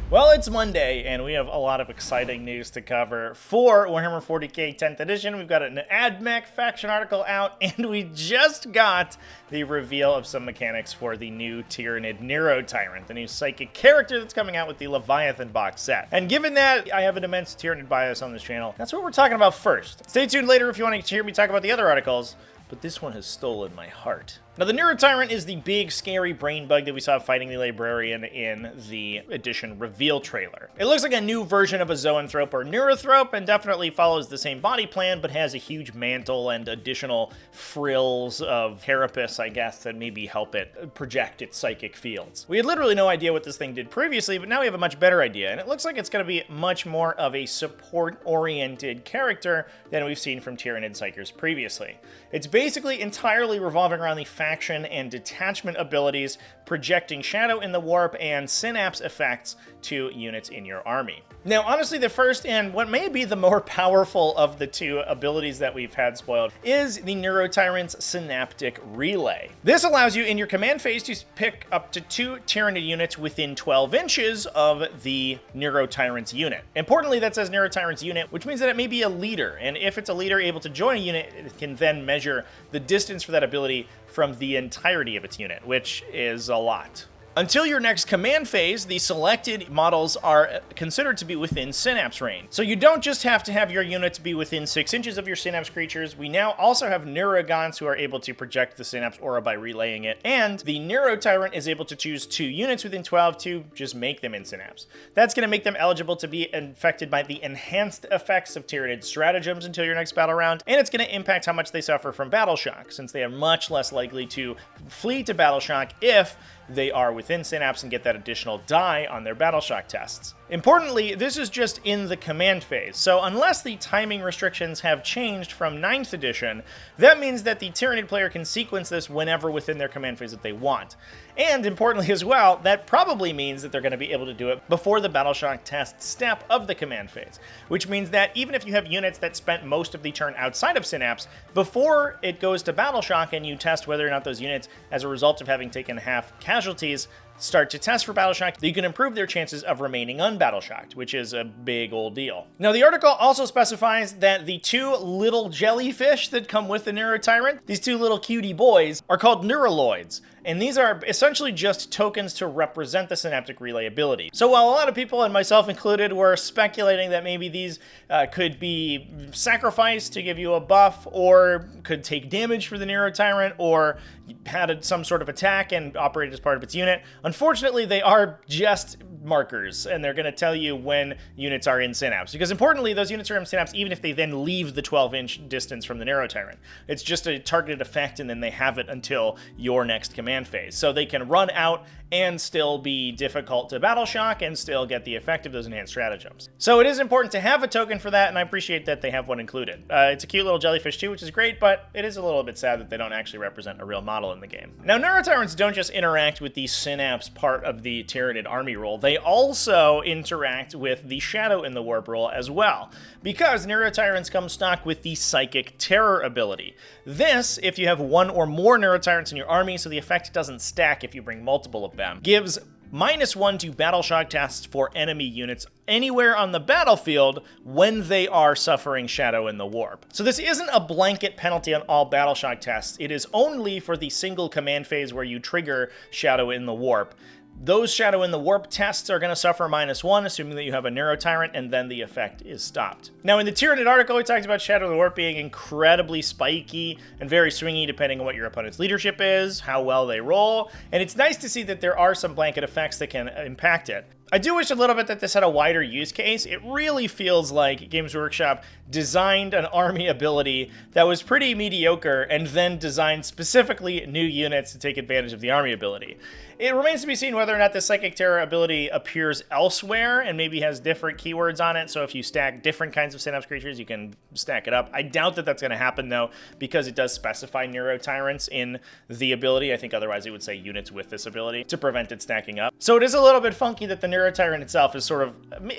Well, it's Monday, and we have a lot of exciting news to cover for Warhammer 40k 10th edition. We've got an AdMech faction article out, and we just got the reveal of some mechanics for the new Tyranid Neurotyrant, the new psychic character that's coming out with the Leviathan box set. And given that I have an immense Tyranid bias on this channel, that's what we're talking about first. Stay tuned later if you want to hear me talk about the other articles, but this one has stolen my heart. Now, the Neurotyrant is the big, scary brain bug that we saw fighting the Librarian in the edition reveal trailer. It looks like a new version of a zoanthrope or neurothrope, and definitely follows the same body plan, but has a huge mantle and additional frills of carapace, I guess, that maybe help it project its psychic fields. We had literally no idea what this thing did previously, but now we have a much better idea, and it looks like it's going to be much more of a support-oriented character than we've seen from Tyranid Psykers previously. It's basically entirely revolving around the faction and detachment abilities, projecting Shadow in the Warp and Synapse effects to units in your army. Now, honestly, the first and what may be the more powerful of the two abilities that we've had spoiled is the Neurotyrant's Synaptic Relay. This allows you in your command phase to pick up to 2 Tyranid units within 12 inches of the Neurotyrant's unit. Importantly, that says Neurotyrant's unit, which means that it may be a leader, and if it's a leader able to join a unit, it can then measure the distance for that ability from the entirety of its unit, which is a lot. Until your next command phase, the selected models are considered to be within Synapse range. So you don't just have to have your units be within 6 inches of your Synapse creatures, we now also have Neurogons who are able to project the Synapse aura by relaying it, and the Neurotyrant is able to choose 2 units within 12 to just make them in Synapse. That's going to make them eligible to be infected by the enhanced effects of Tyranid stratagems until your next battle round, and it's going to impact how much they suffer from battle shock, since they are much less likely to flee to battle shock if they are within Synapse and get that additional die on their battle shock tests. Importantly, this is just in the command phase, so unless the timing restrictions have changed from 9th edition, that means that the Tyranid player can sequence this whenever within their command phase that they want. And importantly as well, that probably means that they're going to be able to do it before the battle shock test step of the command phase, which means that even if you have units that spent most of the turn outside of Synapse, before it goes to battle shock and you test whether or not those units, as a result of having taken half casualties, start to test for battle shock, you can improve their chances of remaining unbattle shocked, which is a big old deal. Now, the article also specifies that the 2 little jellyfish that come with the Neurotyrant, these 2 little cutie boys, are called Neuroloids, and these are essentially just tokens to represent the Synaptic Relay ability. So while a lot of people, and myself included, were speculating that maybe these could be sacrificed to give you a buff, or could take damage for the Neurotyrant, or had some sort of attack and operated as part of its unit, unfortunately, they are just markers, and they're going to tell you when units are in Synapse. Because importantly, those units are in Synapse even if they then leave the 12-inch distance from the Neurotyrant. It's just a targeted effect, and then they have it until your next command phase. So they can run out and still be difficult to battle shock and still get the effect of those enhanced stratagems. So it is important to have a token for that, and I appreciate that they have one included. It's a cute little jellyfish too, which is great, but it is a little bit sad that they don't actually represent a real model in the game. Now, Neurotyrants don't just interact with the Synapse part of the Tyranid army role, they also interact with the Shadow in the Warp role as well, because Neurotyrants come stock with the Psychic Terror ability. This, if you have 1 or more Neurotyrants in your army, so the effect doesn't stack if you bring multiple of them, gives -1 to battle shock tests for enemy units anywhere on the battlefield when they are suffering Shadow in the Warp. So this isn't a blanket penalty on all battle shock tests, it is only for the single command phase where you trigger Shadow in the Warp. Those Shadow in the Warp tests are going to suffer -1, assuming that you have a Neurotyrant, and then the effect is stopped. Now, in the Tyranid article, we talked about Shadow in the Warp being incredibly spiky and very swingy depending on what your opponent's leadership is, how well they roll, and it's nice to see that there are some blanket effects that can impact it. I do wish a little bit that this had a wider use case. It really feels like Games Workshop designed an army ability that was pretty mediocre and then designed specifically new units to take advantage of the army ability. It remains to be seen whether or not the Psychic Terror ability appears elsewhere and maybe has different keywords on it, so if you stack different kinds of Synapse creatures, you can stack it up. I doubt that that's going to happen, though, because it does specify Neurotyrants in the ability. I think otherwise it would say units with this ability to prevent it stacking up. So it is a little bit funky that the Neurotyrant itself is sort of,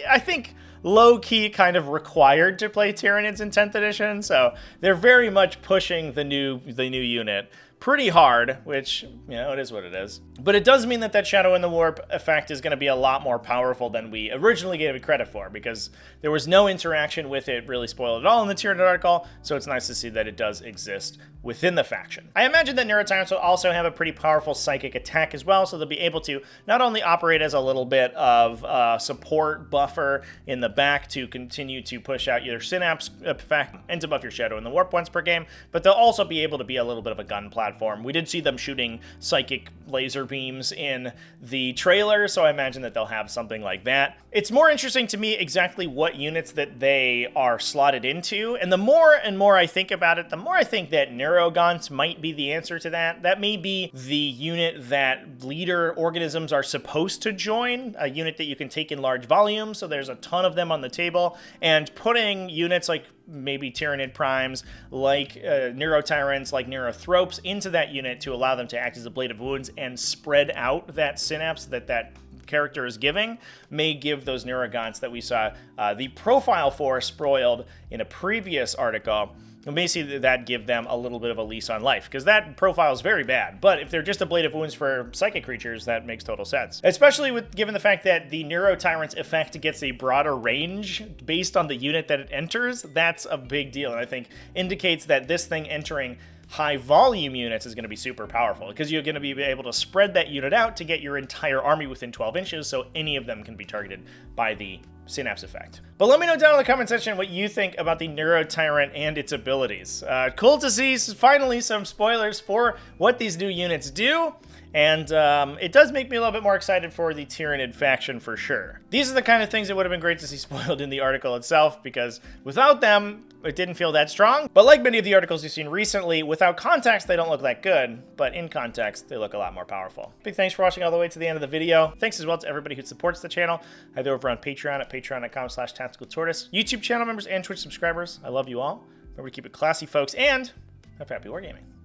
I think, low-key kind of required to play Tyranids in 10th edition, so they're very much pushing the new unit. pretty hard, which, you know, it is what it is. But it does mean that that Shadow in the Warp effect is going to be a lot more powerful than we originally gave it credit for, because there was no interaction with it really spoiled at all in the Tyranid article, so it's nice to see that it does exist within the faction. I imagine that Neurotyrants will also have a pretty powerful psychic attack as well, so they'll be able to not only operate as a little bit of support buffer in the back to continue to push out your Synapse effect and to buff your Shadow in the Warp once per game, but they'll also be able to be a little bit of a gun platform. We did see them shooting psychic laser beams in the trailer, so I imagine that they'll have something like that. It's more interesting to me exactly what units that they are slotted into, and the more and more I think about it, the more I think that Neurogaunt might be the answer to that. That may be the unit that leader organisms are supposed to join, a unit that you can take in large volumes, so there's a ton of them on the table, and putting units like maybe Tyranid primes, like Neurotyrants, like Neurothropes into that unit to allow them to act as a blade of wounds and spread out that synapse that character is giving, may give those Neurogaunts that we saw the profile for spoiled in a previous article. We may see that give them a little bit of a lease on life, because that profile is very bad. But if they're just a blade of wounds for psychic creatures, that makes total sense. Especially with given the fact that the Neurotyrant's effect gets a broader range based on the unit that it enters. That's a big deal, and I think indicates that this thing entering high volume units is going to be super powerful, because you're going to be able to spread that unit out to get your entire army within 12 inches, so any of them can be targeted by the Synapse effect. But let me know down in the comment section what you think about the Neurotyrant and its abilities. Cool to see finally some spoilers for what these new units do, and it does make me a little bit more excited for the Tyranid faction for sure. These are the kind of things that would have been great to see spoiled in the article itself, because without them, it didn't feel that strong. But like many of the articles you've seen recently, without context, they don't look that good, but in context, they look a lot more powerful. Big thanks for watching all the way to the end of the video. Thanks as well to everybody who supports the channel, either over on Patreon at patreon.com/TacticalTortoise, YouTube channel members and Twitch subscribers. I love you all. Remember to keep it classy, folks, and have happy wargaming.